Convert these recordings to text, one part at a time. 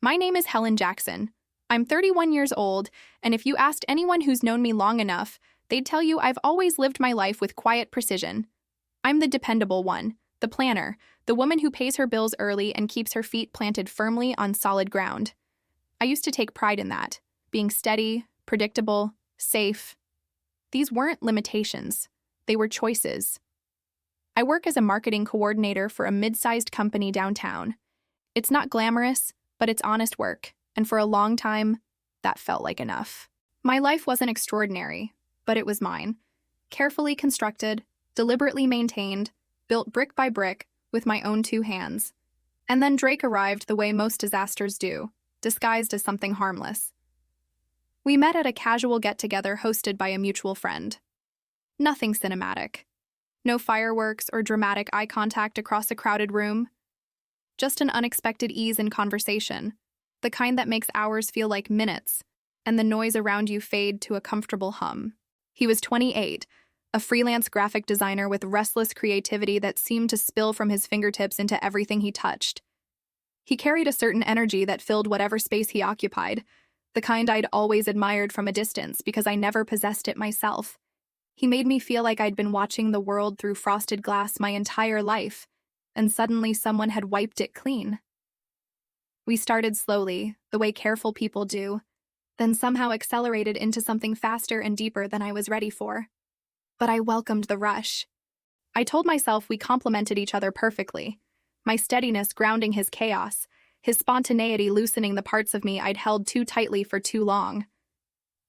My name is Helen Jackson. I'm 31 years old, and if you asked anyone who's known me long enough, they'd tell you I've always lived my life with quiet precision. I'm the dependable one, the planner, the woman who pays her bills early and keeps her feet planted firmly on solid ground. I used to take pride in that, being steady, predictable, safe. These weren't limitations, they were choices. I work as a marketing coordinator for a mid-sized company downtown. It's not glamorous, but it's honest work, and for a long time, that felt like enough. My life wasn't extraordinary, but it was mine. Carefully constructed, deliberately maintained, built brick by brick with my own two hands. And then Drake arrived the way most disasters do, disguised as something harmless. We met at a casual get-together hosted by a mutual friend. Nothing cinematic. No fireworks or dramatic eye contact across a crowded room. Just an unexpected ease in conversation, the kind that makes hours feel like minutes, and the noise around you fade to a comfortable hum. He was 28, a freelance graphic designer with restless creativity that seemed to spill from his fingertips into everything he touched. He carried a certain energy that filled whatever space he occupied, the kind I'd always admired from a distance because I never possessed it myself. He made me feel like I'd been watching the world through frosted glass my entire life, and suddenly someone had wiped it clean. We started slowly, the way careful people do, then somehow accelerated into something faster and deeper than I was ready for. But I welcomed the rush. I told myself we complemented each other perfectly, my steadiness grounding his chaos, his spontaneity loosening the parts of me I'd held too tightly for too long.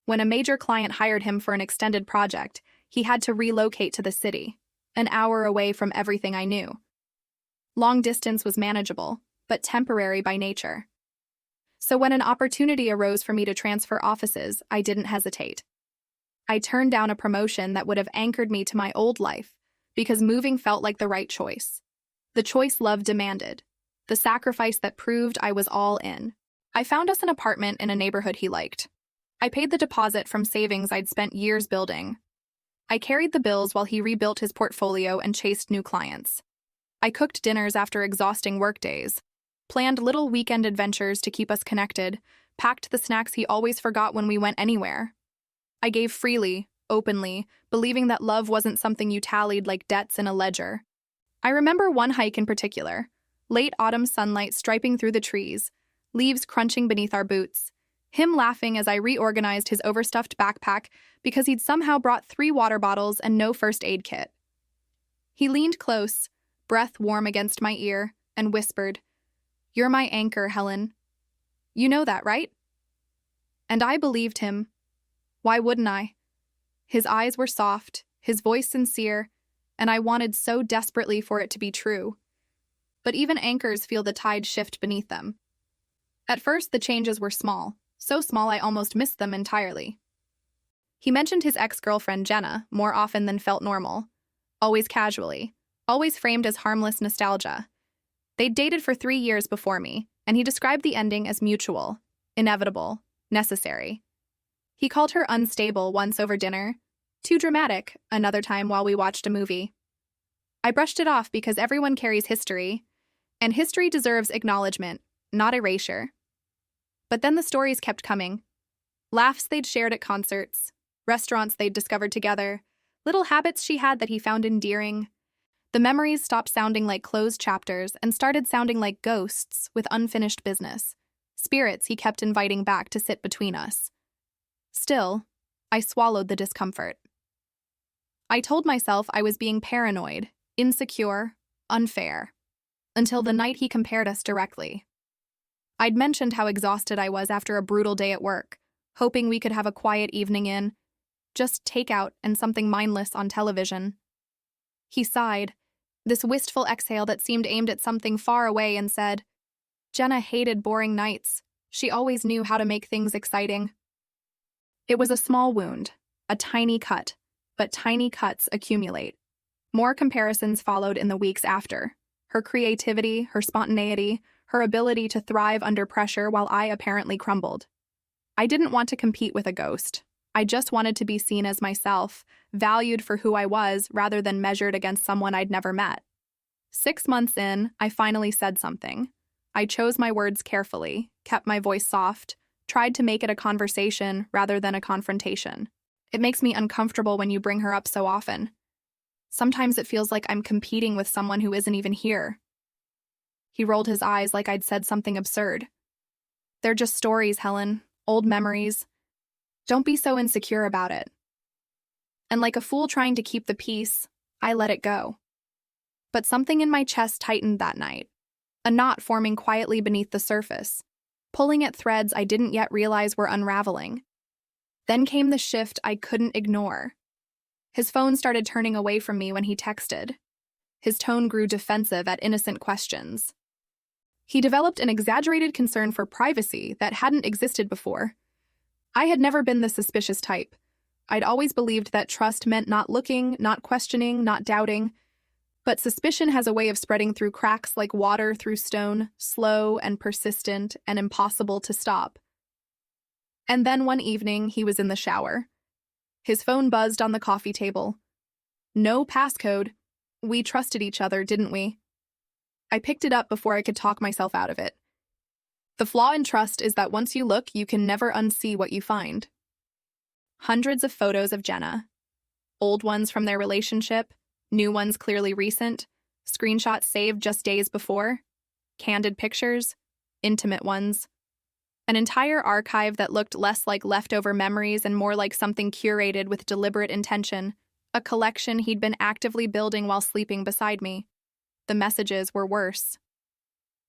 When a major client hired him for an extended project, he had to relocate to the city, an hour away from everything I knew. Long distance was manageable, but temporary by nature. So when an opportunity arose for me to transfer offices, I didn't hesitate. I turned down a promotion that would have anchored me to my old life, because moving felt like the right choice. The choice love demanded, the sacrifice that proved I was all in. I found us an apartment in a neighborhood he liked. I paid the deposit from savings I'd spent years building. I carried the bills while he rebuilt his portfolio and chased new clients. I cooked dinners after exhausting workdays, planned little weekend adventures to keep us connected, packed the snacks he always forgot when we went anywhere. I gave freely, openly, believing that love wasn't something you tallied like debts in a ledger. I remember one hike in particular, late autumn sunlight striping through the trees, leaves crunching beneath our boots, him laughing as I reorganized his overstuffed backpack because he'd somehow brought 3 water bottles and no first aid kit. He leaned close, breath warm against my ear, and whispered, "You're my anchor, Helen. You know that, right?" And I believed him. Why wouldn't I? His eyes were soft, his voice sincere, and I wanted so desperately for it to be true. But even anchors feel the tide shift beneath them. At first, the changes were small, so small I almost missed them entirely. He mentioned his ex-girlfriend Jenna more often than felt normal, always casually, always framed as harmless nostalgia. They'd dated for 3 years before me, and he described the ending as mutual, inevitable, necessary. He called her unstable once over dinner, too dramatic another time while we watched a movie. I brushed it off because everyone carries history, and history deserves acknowledgement, not erasure. But then the stories kept coming. Laughs they'd shared at concerts, restaurants they'd discovered together, little habits she had that he found endearing. The memories stopped sounding like closed chapters and started sounding like ghosts with unfinished business, spirits he kept inviting back to sit between us. Still, I swallowed the discomfort. I told myself I was being paranoid, insecure, unfair, until the night he compared us directly. I'd mentioned how exhausted I was after a brutal day at work, hoping we could have a quiet evening in, just takeout and something mindless on television. He sighed, this wistful exhale that seemed aimed at something far away, and said, "Jenna hated boring nights. She always knew how to make things exciting." It was a small wound, a tiny cut, but tiny cuts accumulate. More comparisons followed in the weeks after. Her creativity, her spontaneity, her ability to thrive under pressure while I apparently crumbled. I didn't want to compete with a ghost. I just wanted to be seen as myself, valued for who I was rather than measured against someone I'd never met. 6 months in, I finally said something. I chose my words carefully, kept my voice soft, tried to make it a conversation rather than a confrontation. It makes me uncomfortable when you bring her up so often. Sometimes it feels like I'm competing with someone who isn't even here. He rolled his eyes like I'd said something absurd. They're just stories, Helen. Old memories. Don't be so insecure about it. And like a fool trying to keep the peace, I let it go. But something in my chest tightened that night, a knot forming quietly beneath the surface, pulling at threads I didn't yet realize were unraveling. Then came the shift I couldn't ignore. His phone started turning away from me when he texted. His tone grew defensive at innocent questions. He developed an exaggerated concern for privacy that hadn't existed before. I had never been the suspicious type. I'd always believed that trust meant not looking, not questioning, not doubting. But suspicion has a way of spreading through cracks like water through stone, slow and persistent and impossible to stop. And then one evening, he was in the shower. His phone buzzed on the coffee table. No passcode. We trusted each other, didn't we? I picked it up before I could talk myself out of it. The flaw in trust is that once you look, you can never unsee what you find. Hundreds of photos of Jenna. Old ones from their relationship, new ones clearly recent, screenshots saved just days before, candid pictures, intimate ones. An entire archive that looked less like leftover memories and more like something curated with deliberate intention, a collection he'd been actively building while sleeping beside me. The messages were worse.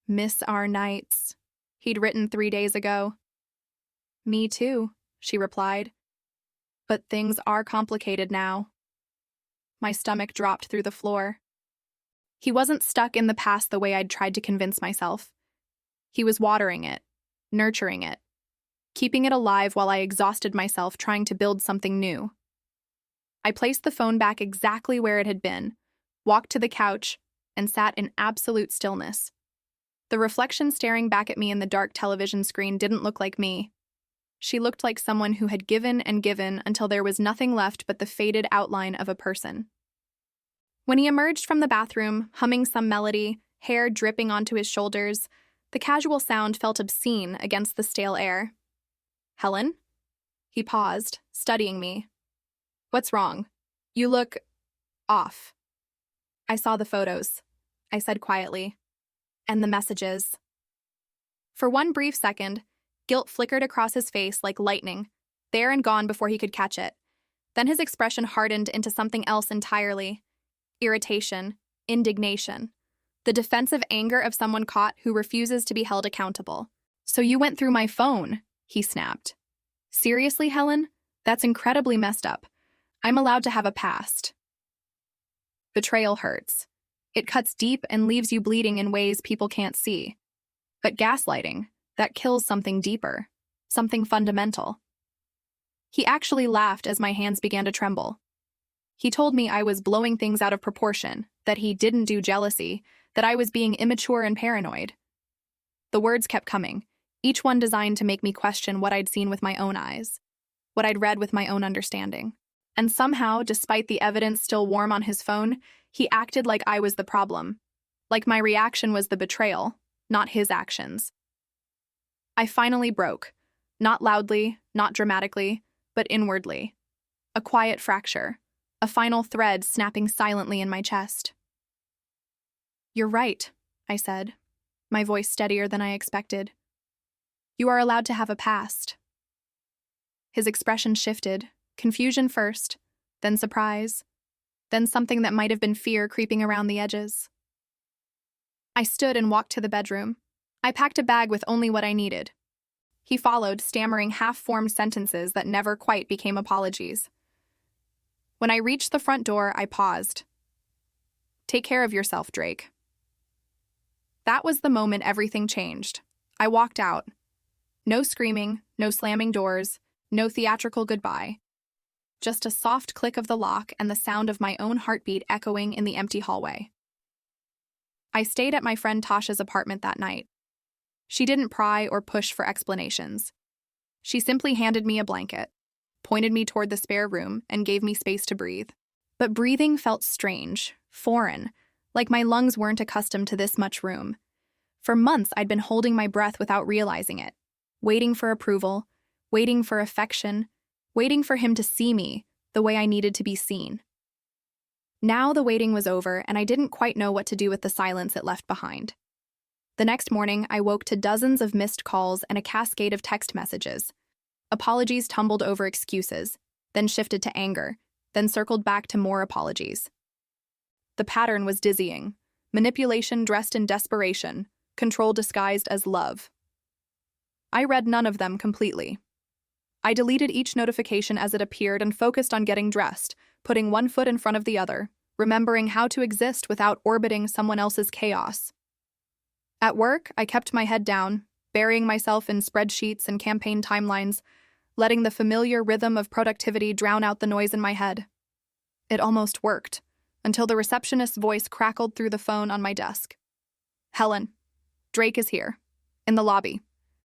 "Miss our nights," he'd written 3 days ago. "Me too," she replied. "But things are complicated now." My stomach dropped through the floor. He wasn't stuck in the past the way I'd tried to convince myself. He was watering it, nurturing it, keeping it alive while I exhausted myself trying to build something new. I placed the phone back exactly where it had been, walked to the couch, and sat in absolute stillness. The reflection staring back at me in the dark television screen didn't look like me. She looked like someone who had given and given until there was nothing left but the faded outline of a person. When he emerged from the bathroom, humming some melody, hair dripping onto his shoulders, the casual sound felt obscene against the stale air. "Helen?" He paused, studying me. "What's wrong? You look off." "I saw the photos," I said quietly. "And the messages." For one brief second, guilt flickered across his face like lightning, there and gone before he could catch it. Then his expression hardened into something else entirely. Irritation, indignation, the defensive anger of someone caught who refuses to be held accountable. "So you went through my phone," he snapped. "Seriously, Helen? That's incredibly messed up. I'm allowed to have a past." Betrayal hurts. It cuts deep and leaves you bleeding in ways people can't see. But gaslighting, that kills something deeper, something fundamental. He actually laughed as my hands began to tremble. He told me I was blowing things out of proportion, that he didn't do jealousy, that I was being immature and paranoid. The words kept coming, each one designed to make me question what I'd seen with my own eyes, what I'd read with my own understanding. And somehow, despite the evidence still warm on his phone, he acted like I was the problem, like my reaction was the betrayal, not his actions. I finally broke, not loudly, not dramatically, but inwardly. A quiet fracture, a final thread snapping silently in my chest. "You're right," I said, my voice steadier than I expected. "You are allowed to have a past." His expression shifted, confusion first, then surprise, then something that might have been fear creeping around the edges. I stood and walked to the bedroom. I packed a bag with only what I needed. He followed, stammering half-formed sentences that never quite became apologies. When I reached the front door, I paused. "Take care of yourself, Drake." That was the moment everything changed. I walked out. No screaming, no slamming doors, no theatrical goodbye. Just a soft click of the lock and the sound of my own heartbeat echoing in the empty hallway. I stayed at my friend Tasha's apartment that night. She didn't pry or push for explanations. She simply handed me a blanket, pointed me toward the spare room, and gave me space to breathe. But breathing felt strange, foreign, like my lungs weren't accustomed to this much room. For months, I'd been holding my breath without realizing it, waiting for approval, waiting for affection, waiting for him to see me the way I needed to be seen. Now the waiting was over, and I didn't quite know what to do with the silence it left behind. The next morning, I woke to dozens of missed calls and a cascade of text messages. Apologies tumbled over excuses, then shifted to anger, then circled back to more apologies. The pattern was dizzying. Manipulation dressed in desperation, control disguised as love. I read none of them completely. I deleted each notification as it appeared and focused on getting dressed, putting one foot in front of the other, remembering how to exist without orbiting someone else's chaos. At work, I kept my head down, burying myself in spreadsheets and campaign timelines, letting the familiar rhythm of productivity drown out the noise in my head. It almost worked, until the receptionist's voice crackled through the phone on my desk. "Helen, Drake is here, in the lobby.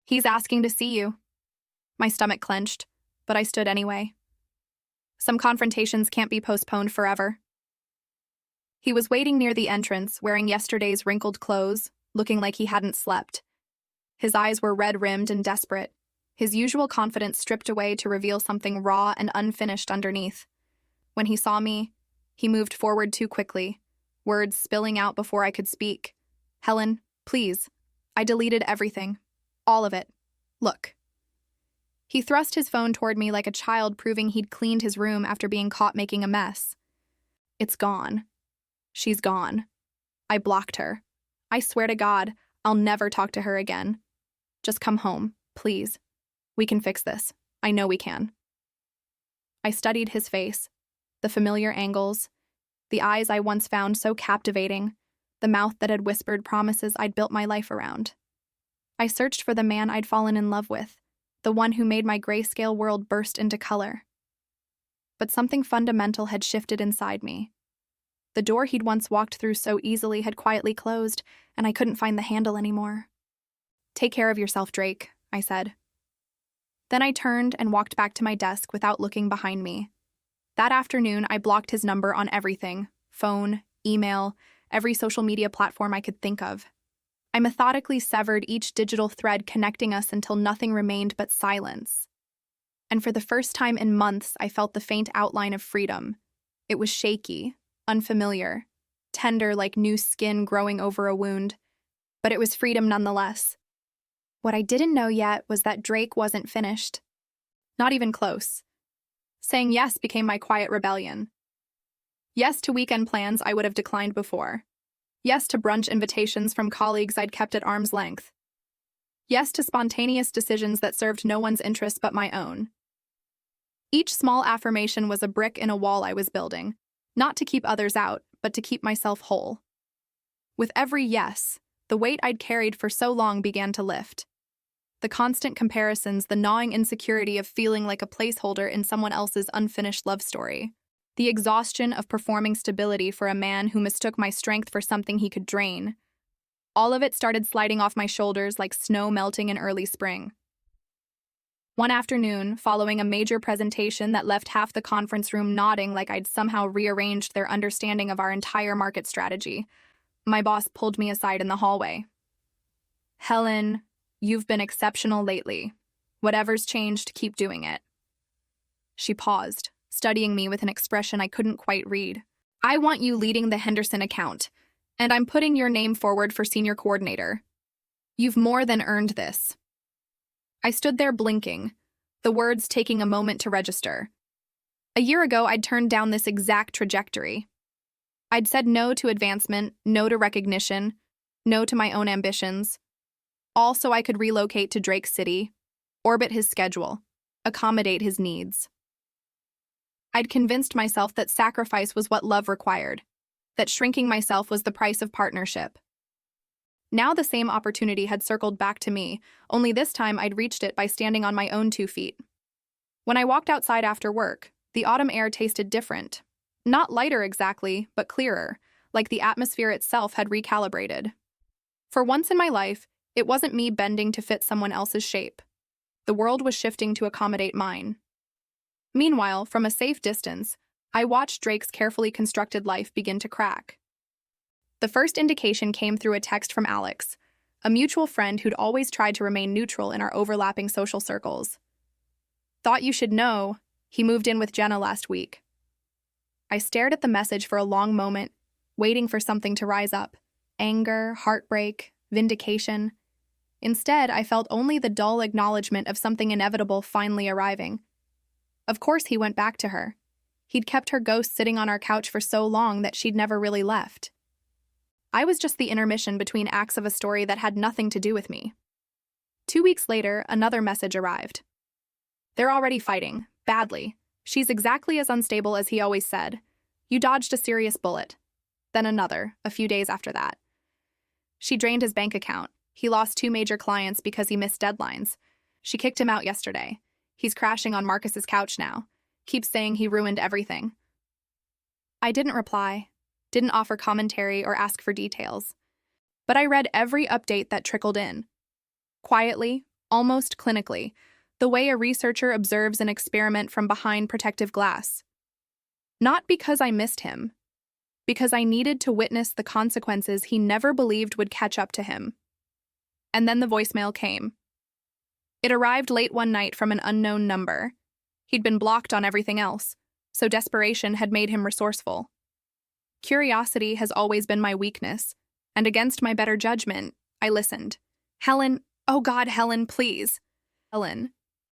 He's asking to see you." My stomach clenched, but I stood anyway. Some confrontations can't be postponed forever. He was waiting near the entrance, wearing yesterday's wrinkled clothes, looking like he hadn't slept. His eyes were red-rimmed and desperate, his usual confidence stripped away to reveal something raw and unfinished underneath. When he saw me, he moved forward too quickly, words spilling out before I could speak. "Helen, please. I deleted everything. All of it. Look." He thrust his phone toward me like a child proving he'd cleaned his room after being caught making a mess. "It's gone. She's gone. I blocked her. I swear to God, I'll never talk to her again. Just come home, please. We can fix this. I know we can." I studied his face, the familiar angles, the eyes I once found so captivating, the mouth that had whispered promises I'd built my life around. I searched for the man I'd fallen in love with, the one who made my grayscale world burst into color. But something fundamental had shifted inside me. The door he'd once walked through so easily had quietly closed, and I couldn't find the handle anymore. "Take care of yourself, Drake," I said. Then I turned and walked back to my desk without looking behind me. That afternoon, I blocked his number on everything: phone, email, every social media platform I could think of. I methodically severed each digital thread connecting us until nothing remained but silence. And for the first time in months, I felt the faint outline of freedom. It was shaky, unfamiliar, tender like new skin growing over a wound, but it was freedom nonetheless. What I didn't know yet was that Drake wasn't finished. Not even close. Saying yes became my quiet rebellion. Yes to weekend plans I would have declined before. Yes to brunch invitations from colleagues I'd kept at arm's length. Yes to spontaneous decisions that served no one's interest but my own. Each small affirmation was a brick in a wall I was building, not to keep others out, but to keep myself whole. With every yes, the weight I'd carried for so long began to lift. The constant comparisons, the gnawing insecurity of feeling like a placeholder in someone else's unfinished love story. The exhaustion of performing stability for a man who mistook my strength for something he could drain. All of it started sliding off my shoulders like snow melting in early spring. One afternoon, following a major presentation that left half the conference room nodding like I'd somehow rearranged their understanding of our entire market strategy, my boss pulled me aside in the hallway. "Helen, you've been exceptional lately. Whatever's changed, keep doing it." She paused, studying me with an expression I couldn't quite read. "I want you leading the Henderson account, and I'm putting your name forward for senior coordinator. You've more than earned this." I stood there blinking, the words taking a moment to register. A year ago, I'd turned down this exact trajectory. I'd said no to advancement, no to recognition, no to my own ambitions, all so I could relocate to Drake City, orbit his schedule, accommodate his needs. I'd convinced myself that sacrifice was what love required, that shrinking myself was the price of partnership. Now the same opportunity had circled back to me, only this time I'd reached it by standing on my own 2 feet. When I walked outside after work, the autumn air tasted different. Not lighter exactly, but clearer, like the atmosphere itself had recalibrated. For once in my life, it wasn't me bending to fit someone else's shape. The world was shifting to accommodate mine. Meanwhile, from a safe distance, I watched Drake's carefully constructed life begin to crack. The first indication came through a text from Alex, a mutual friend who'd always tried to remain neutral in our overlapping social circles. Thought you should know, he moved in with Jenna last week. I stared at the message for a long moment, waiting for something to rise up. Anger, heartbreak, vindication. Instead, I felt only the dull acknowledgement of something inevitable finally arriving. Of course he went back to her. He'd kept her ghost sitting on our couch for so long that she'd never really left. I was just the intermission between acts of a story that had nothing to do with me. 2 weeks later, another message arrived. They're already fighting, badly. She's exactly as unstable as he always said. You dodged a serious bullet. Then another, a few days after that. She drained his bank account. He lost 2 major clients because he missed deadlines. She kicked him out yesterday. He's crashing on Marcus's couch now. Keeps saying he ruined everything. I didn't reply, didn't offer commentary or ask for details. But I read every update that trickled in. Quietly, almost clinically, the way a researcher observes an experiment from behind protective glass. Not because I missed him, because I needed to witness the consequences he never believed would catch up to him. And then the voicemail came. It arrived late one night from an unknown number. He'd been blocked on everything else, so desperation had made him resourceful. Curiosity has always been my weakness, and against my better judgment, I listened. Helen, oh God, Helen, please. Helen.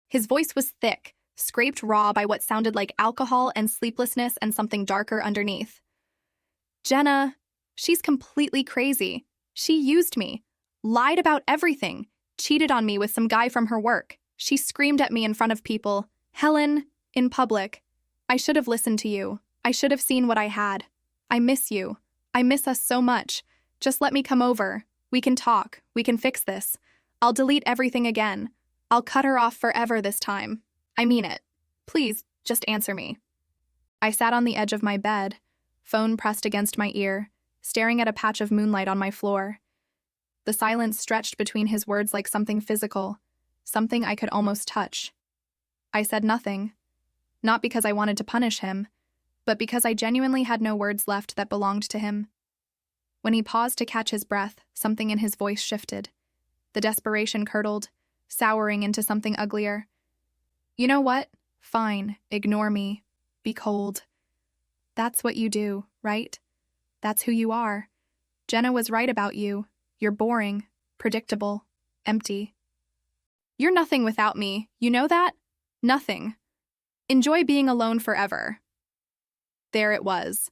His voice was thick, scraped raw by what sounded like alcohol and sleeplessness and something darker underneath. Jenna, she's completely crazy. She used me, lied about everything, cheated on me with some guy from her work. She screamed at me in front of people. Helen, in public. I should have listened to you. I should have seen what I had. I miss you. I miss us so much. Just let me come over. We can talk. We can fix this. I'll delete everything again. I'll cut her off forever this time. I mean it. Please, just answer me. I sat on the edge of my bed, phone pressed against my ear, staring at a patch of moonlight on my floor. The silence stretched between his words like something physical, something I could almost touch. I said nothing, not because I wanted to punish him, but because I genuinely had no words left that belonged to him. When he paused to catch his breath, something in his voice shifted. The desperation curdled, souring into something uglier. You know what? Fine, ignore me. Be cold. That's what you do, right? That's who you are. Jenna was right about you. You're boring, predictable, empty. You're nothing without me, you know that? Nothing. Enjoy being alone forever. There it was.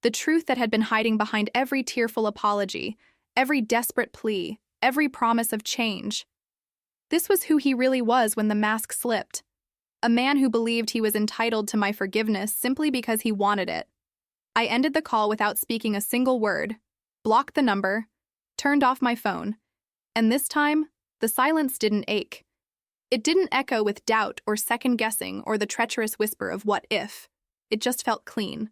The truth that had been hiding behind every tearful apology, every desperate plea, every promise of change. This was who he really was when the mask slipped. A man who believed he was entitled to my forgiveness simply because he wanted it. I ended the call without speaking a single word, blocked the number, turned off my phone, and this time, the silence didn't ache. It didn't echo with doubt or second-guessing or the treacherous whisper of what if. It just felt clean.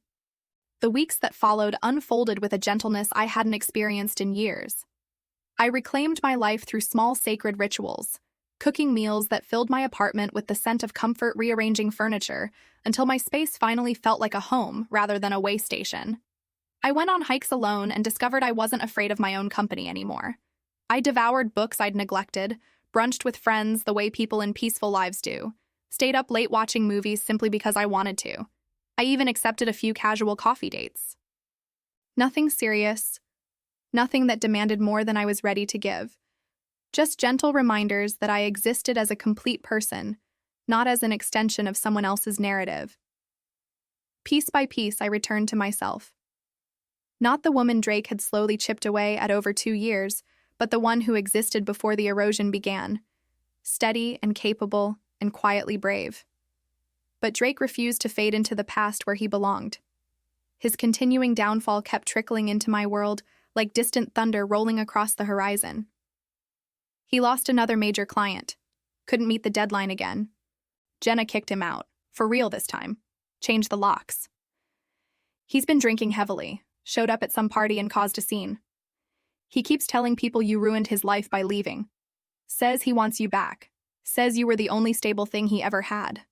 The weeks that followed unfolded with a gentleness I hadn't experienced in years. I reclaimed my life through small sacred rituals, cooking meals that filled my apartment with the scent of comfort, rearranging furniture, until my space finally felt like a home rather than a way station. I went on hikes alone and discovered I wasn't afraid of my own company anymore. I devoured books I'd neglected, brunched with friends the way people in peaceful lives do, stayed up late watching movies simply because I wanted to. I even accepted a few casual coffee dates. Nothing serious, nothing that demanded more than I was ready to give. Just gentle reminders that I existed as a complete person, not as an extension of someone else's narrative. Piece by piece, I returned to myself. Not the woman Drake had slowly chipped away at over 2 years, but the one who existed before the erosion began, steady and capable and quietly brave. But Drake refused to fade into the past where he belonged. His continuing downfall kept trickling into my world like distant thunder rolling across the horizon. He lost another major client, couldn't meet the deadline again. Jenna kicked him out, for real this time, changed the locks. He's been drinking heavily, showed up at some party and caused a scene. He keeps telling people you ruined his life by leaving. Says he wants you back. Says you were the only stable thing he ever had.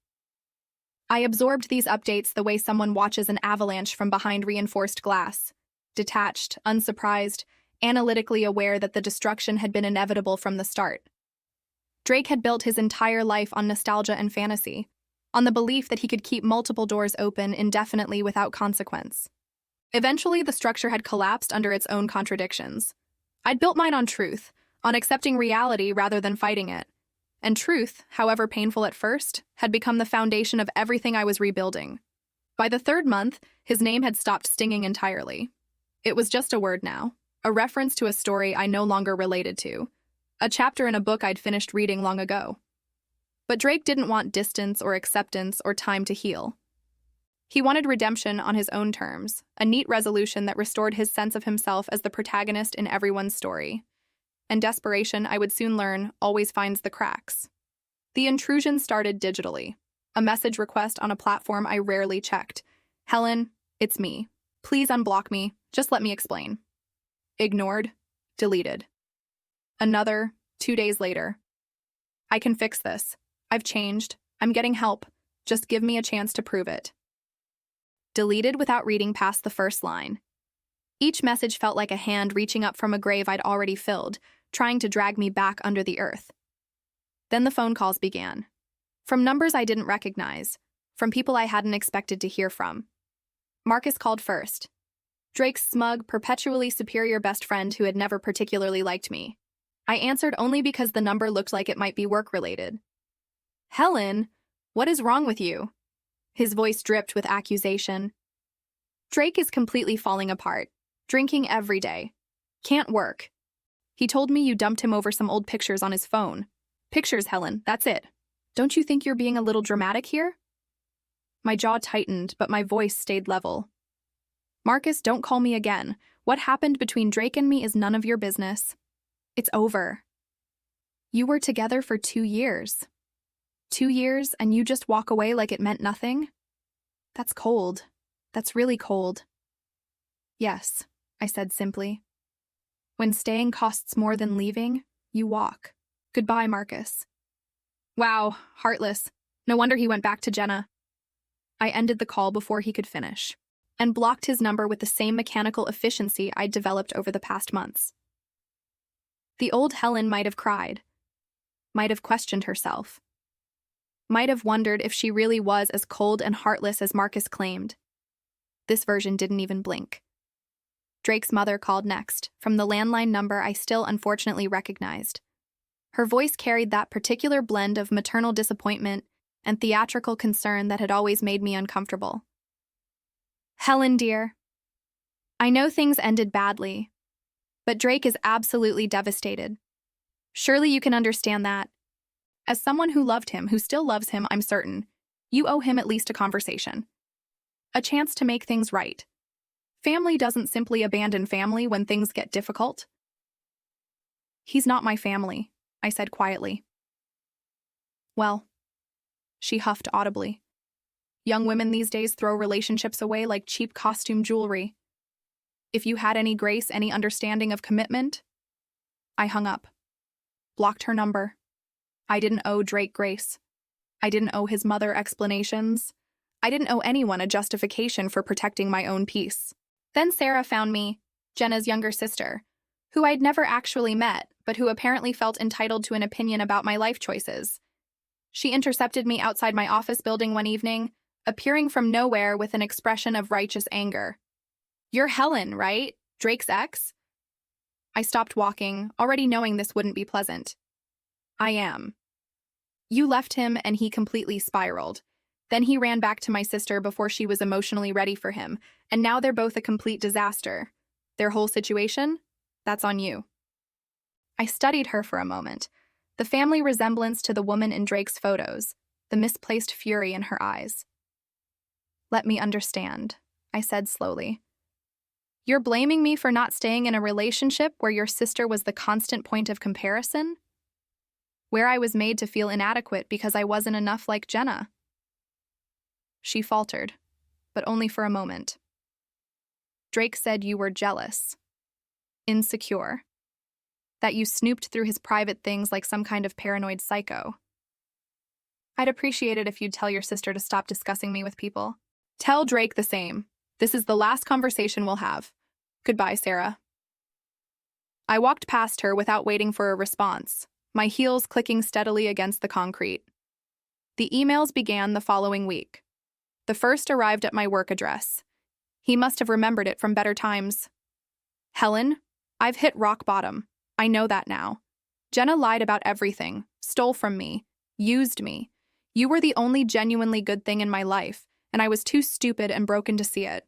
I absorbed these updates the way someone watches an avalanche from behind reinforced glass. Detached, unsurprised, analytically aware that the destruction had been inevitable from the start. Drake had built his entire life on nostalgia and fantasy, on the belief that he could keep multiple doors open indefinitely without consequence. Eventually, the structure had collapsed under its own contradictions. I'd built mine on truth, on accepting reality rather than fighting it. And truth, however painful at first, had become the foundation of everything I was rebuilding. By the third month, his name had stopped stinging entirely. It was just a word now, a reference to a story I no longer related to, a chapter in a book I'd finished reading long ago. But Drake didn't want distance or acceptance or time to heal. He wanted redemption on his own terms, a neat resolution that restored his sense of himself as the protagonist in everyone's story. And desperation, I would soon learn, always finds the cracks. The intrusion started digitally. A message request on a platform I rarely checked. "Helen, it's me. Please unblock me. Just let me explain." Ignored. Deleted. Another, 2 days later. "I can fix this. I've changed. I'm getting help. Just give me a chance to prove it." Deleted without reading past the first line. Each message felt like a hand reaching up from a grave I'd already filled, trying to drag me back under the earth. Then the phone calls began. From numbers I didn't recognize, from people I hadn't expected to hear from. Marcus called first. Drake's smug, perpetually superior best friend who had never particularly liked me. I answered only because the number looked like it might be work-related. "Helen, what is wrong with you?" His voice dripped with accusation. "Drake is completely falling apart. Drinking every day. Can't work. He told me you dumped him over some old pictures on his phone. Pictures, Helen, that's it. Don't you think you're being a little dramatic here?" My jaw tightened, but my voice stayed level. "Marcus, don't call me again. What happened between Drake and me is none of your business. It's over. You were together for 2 years. 2 years, and you just walk away like it meant nothing? That's cold. That's really cold." "Yes," I said simply. "When staying costs more than leaving, you walk. Goodbye, Marcus." Wow, heartless. No wonder he went back to Jenna. I ended the call before he could finish, and blocked his number with the same mechanical efficiency I'd developed over the past months. The old Helen might have cried, might have questioned herself, might have wondered if she really was as cold and heartless as Marcus claimed. This version didn't even blink. Drake's mother called next, from the landline number I still unfortunately recognized. Her voice carried that particular blend of maternal disappointment and theatrical concern that had always made me uncomfortable. "Helen, dear, I know things ended badly, but Drake is absolutely devastated. Surely you can understand that. As someone who loved him, who still loves him, I'm certain, you owe him at least a conversation. A chance to make things right. Family doesn't simply abandon family when things get difficult." "He's not my family," I said quietly. "Well," she huffed audibly. "Young women these days throw relationships away like cheap costume jewelry. If you had any grace, any understanding of commitment..." I hung up. Blocked her number. I didn't owe Drake grace. I didn't owe his mother explanations. I didn't owe anyone a justification for protecting my own peace. Then Sarah found me, Jenna's younger sister, who I'd never actually met, but who apparently felt entitled to an opinion about my life choices. She intercepted me outside my office building one evening, appearing from nowhere with an expression of righteous anger. "You're Helen, right? Drake's ex?" I stopped walking, already knowing this wouldn't be pleasant. "I am." "You left him and he completely spiraled. Then he ran back to my sister before she was emotionally ready for him, and now they're both a complete disaster. Their whole situation? That's on you." I studied her for a moment, the family resemblance to the woman in Drake's photos, the misplaced fury in her eyes. "Let me understand," I said slowly. "You're blaming me for not staying in a relationship where your sister was the constant point of comparison? Where I was made to feel inadequate because I wasn't enough like Jenna?" She faltered, but only for a moment. "Drake said you were jealous, insecure, that you snooped through his private things like some kind of paranoid psycho. I'd appreciate it if you'd tell your sister to stop discussing me with people. Tell Drake the same. This is the last conversation we'll have. Goodbye, Sarah." I walked past her without waiting for a response, my heels clicking steadily against the concrete. The emails began the following week. The first arrived at my work address. He must have remembered it from better times. Helen, I've hit rock bottom. I know that now. Jenna lied about everything, stole from me, used me. You were the only genuinely good thing in my life, and I was too stupid and broken to see it.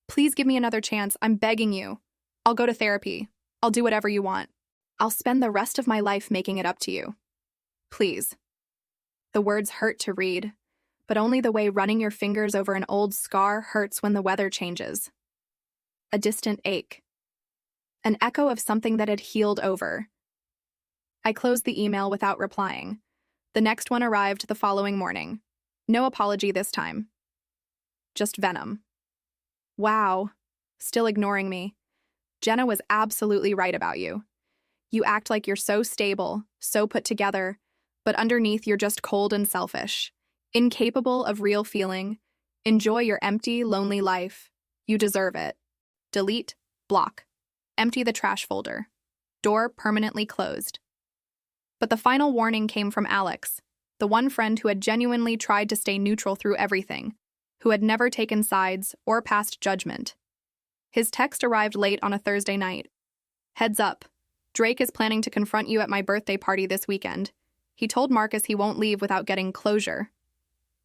Please give me another chance, I'm begging you. I'll go to therapy. I'll do whatever you want. I'll spend the rest of my life making it up to you. Please. The words hurt to read, but only the way running your fingers over an old scar hurts when the weather changes. A distant ache. An echo of something that had healed over. I closed the email without replying. The next one arrived the following morning. No apology this time. Just venom. Wow. Still ignoring me. Jenna was absolutely right about you. You act like you're so stable, so put together, but underneath you're just cold and selfish, incapable of real feeling. Enjoy your empty, lonely life. You deserve it. Delete, block. Empty the trash folder. Door permanently closed. But the final warning came from Alex, the one friend who had genuinely tried to stay neutral through everything, who had never taken sides or passed judgment. His text arrived late on a Thursday night. Heads up. Drake is planning to confront you at my birthday party this weekend. He told Marcus he won't leave without getting closure.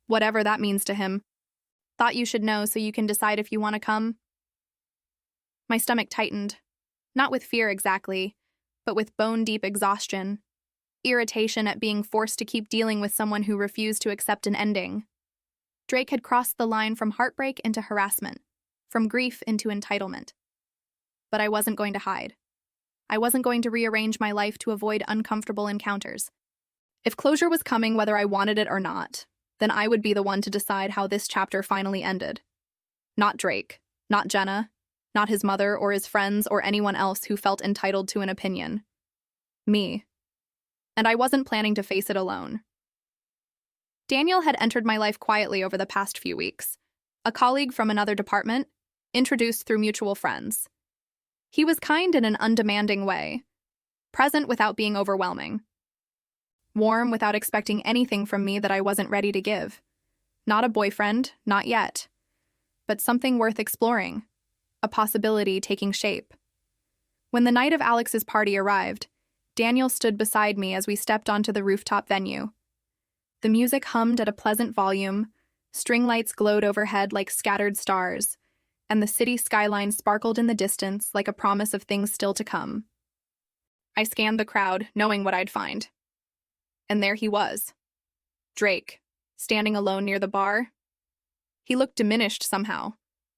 Whatever that means to him. Thought you should know so you can decide if you want to come. My stomach tightened. Not with fear exactly, but with bone-deep exhaustion. Irritation at being forced to keep dealing with someone who refused to accept an ending. Drake had crossed the line from heartbreak into harassment, from grief into entitlement. But I wasn't going to hide. I wasn't going to rearrange my life to avoid uncomfortable encounters. If closure was coming whether I wanted it or not, then I would be the one to decide how this chapter finally ended. Not Drake, not Jenna, not his mother or his friends or anyone else who felt entitled to an opinion. Me. And I wasn't planning to face it alone. Daniel had entered my life quietly over the past few weeks, a colleague from another department, introduced through mutual friends. He was kind in an undemanding way, present without being overwhelming, warm without expecting anything from me that I wasn't ready to give. Not a boyfriend, not yet, but something worth exploring, a possibility taking shape. When the night of Alex's party arrived, Daniel stood beside me as we stepped onto the rooftop venue. The music hummed at a pleasant volume, string lights glowed overhead like scattered stars, and the city skyline sparkled in the distance like a promise of things still to come. I scanned the crowd, knowing what I'd find. And there he was. Drake, standing alone near the bar. He looked diminished somehow,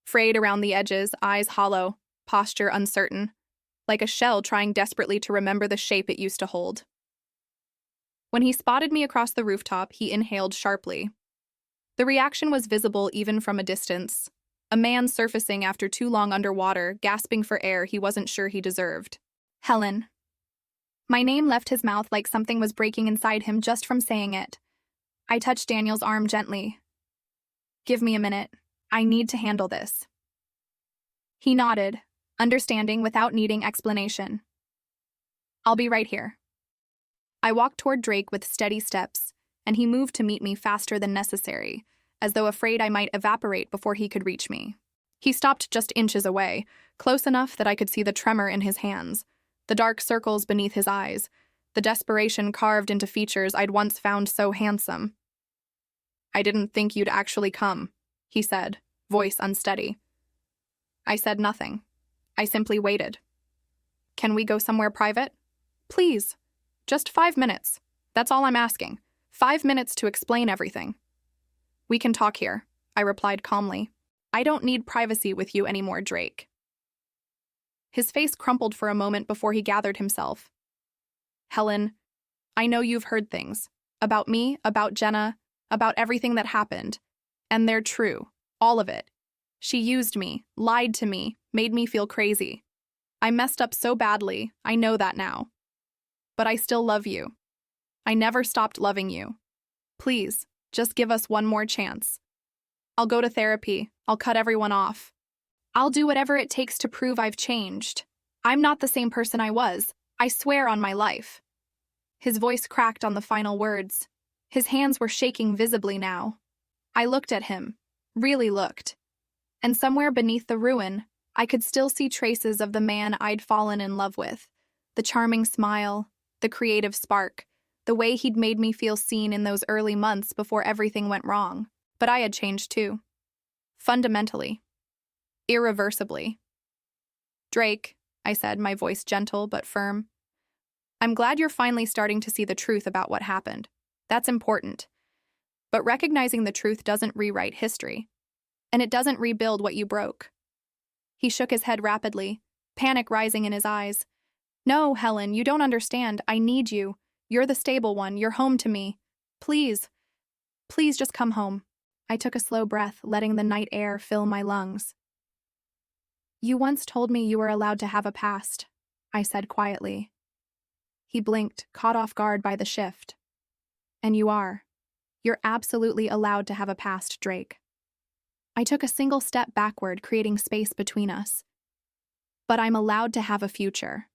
frayed around the edges, eyes hollow, posture uncertain, like a shell trying desperately to remember the shape it used to hold. When he spotted me across the rooftop, he inhaled sharply. The reaction was visible even from a distance. A man surfacing after too long underwater, gasping for air he wasn't sure he deserved. Helen. My name left his mouth like something was breaking inside him just from saying it. I touched Daniel's arm gently. Give me a minute. I need to handle this. He nodded, understanding without needing explanation. I'll be right here. I walked toward Drake with steady steps, and he moved to meet me faster than necessary, as though afraid I might evaporate before he could reach me. He stopped just inches away, close enough that I could see the tremor in his hands, the dark circles beneath his eyes, the desperation carved into features I'd once found so handsome. I didn't think you'd actually come, he said, voice unsteady. I said nothing. I simply waited. Can we go somewhere private? Please. Just 5 minutes. That's all I'm asking. 5 minutes to explain everything. We can talk here, I replied calmly. I don't need privacy with you anymore, Drake. His face crumpled for a moment before he gathered himself. Helen, I know you've heard things. About me, about Jenna, about everything that happened. And they're true. All of it. She used me, lied to me, made me feel crazy. I messed up so badly, I know that now. But I still love you. I never stopped loving you. Please, just give us one more chance. I'll go to therapy. I'll cut everyone off. I'll do whatever it takes to prove I've changed. I'm not the same person I was. I swear on my life. His voice cracked on the final words. His hands were shaking visibly now. I looked at him, really looked. And somewhere beneath the ruin, I could still see traces of the man I'd fallen in love with. The charming smile, the creative spark, the way he'd made me feel seen in those early months before everything went wrong. But I had changed too. Fundamentally. Irreversibly. Drake, I said, my voice gentle but firm. I'm glad you're finally starting to see the truth about what happened. That's important. But recognizing the truth doesn't rewrite history. And it doesn't rebuild what you broke. He shook his head rapidly, panic rising in his eyes. No, Helen, you don't understand. I need you. You're the stable one. You're home to me. Please, please just come home. I took a slow breath, letting the night air fill my lungs. You once told me you were allowed to have a past, I said quietly. He blinked, caught off guard by the shift. And you are. You're absolutely allowed to have a past, Drake. I took a single step backward, creating space between us. But I'm allowed to have a future.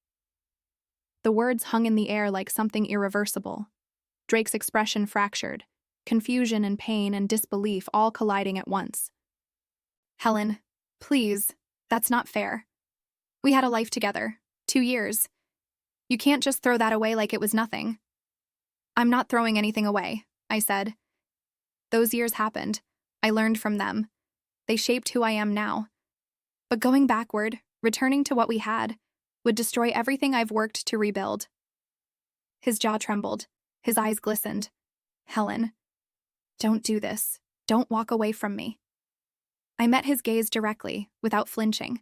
The words hung in the air like something irreversible. Drake's expression fractured, confusion and pain and disbelief all colliding at once. Helen, please, that's not fair. We had a life together, 2 years. You can't just throw that away like it was nothing. I'm not throwing anything away, I said. Those years happened. I learned from them. They shaped who I am now. But going backward, returning to what we had, would destroy everything I've worked to rebuild. His jaw trembled. His eyes glistened. Helen, don't do this. Don't walk away from me. I met his gaze directly, without flinching.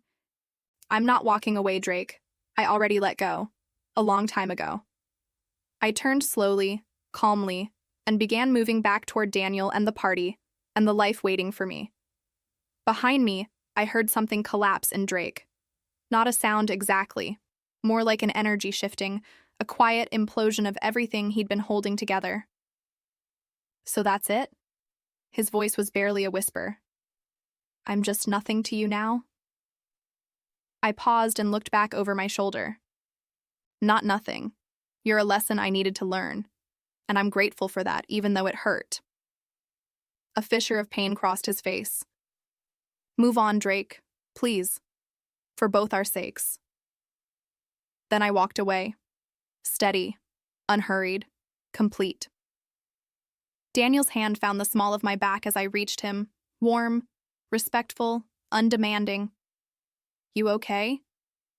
I'm not walking away, Drake. I already let go. A long time ago. I turned slowly, calmly, and began moving back toward Daniel and the party, and the life waiting for me. Behind me, I heard something collapse in Drake. Not a sound exactly, more like an energy shifting, a quiet implosion of everything he'd been holding together. So that's it? His voice was barely a whisper. I'm just nothing to you now? I paused and looked back over my shoulder. Not nothing. You're a lesson I needed to learn, and I'm grateful for that, even though it hurt. A fissure of pain crossed his face. Move on, Drake, please, for both our sakes. Then I walked away, steady, unhurried, complete. Daniel's hand found the small of my back as I reached him, warm, respectful, undemanding. You okay?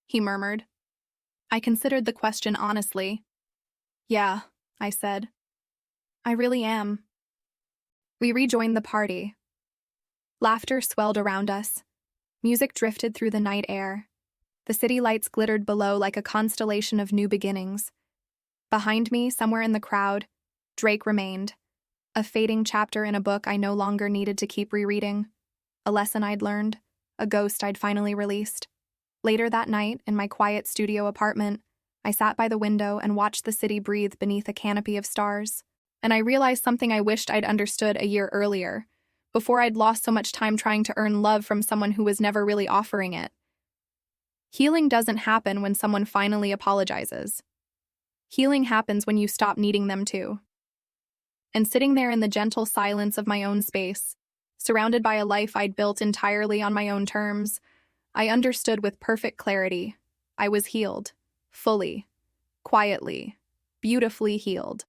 He murmured. I considered the question honestly. Yeah, I said. I really am. We rejoined the party. Laughter swelled around us. Music drifted through the night air. The city lights glittered below like a constellation of new beginnings. Behind me, somewhere in the crowd, Drake remained. A fading chapter in a book I no longer needed to keep rereading. A lesson I'd learned. A ghost I'd finally released. Later that night, in my quiet studio apartment, I sat by the window and watched the city breathe beneath a canopy of stars. And I realized something I wished I'd understood a year earlier, before I'd lost so much time trying to earn love from someone who was never really offering it. Healing doesn't happen when someone finally apologizes. Healing happens when you stop needing them to. And sitting there in the gentle silence of my own space, surrounded by a life I'd built entirely on my own terms, I understood with perfect clarity. I was healed. Fully. Quietly. Beautifully healed.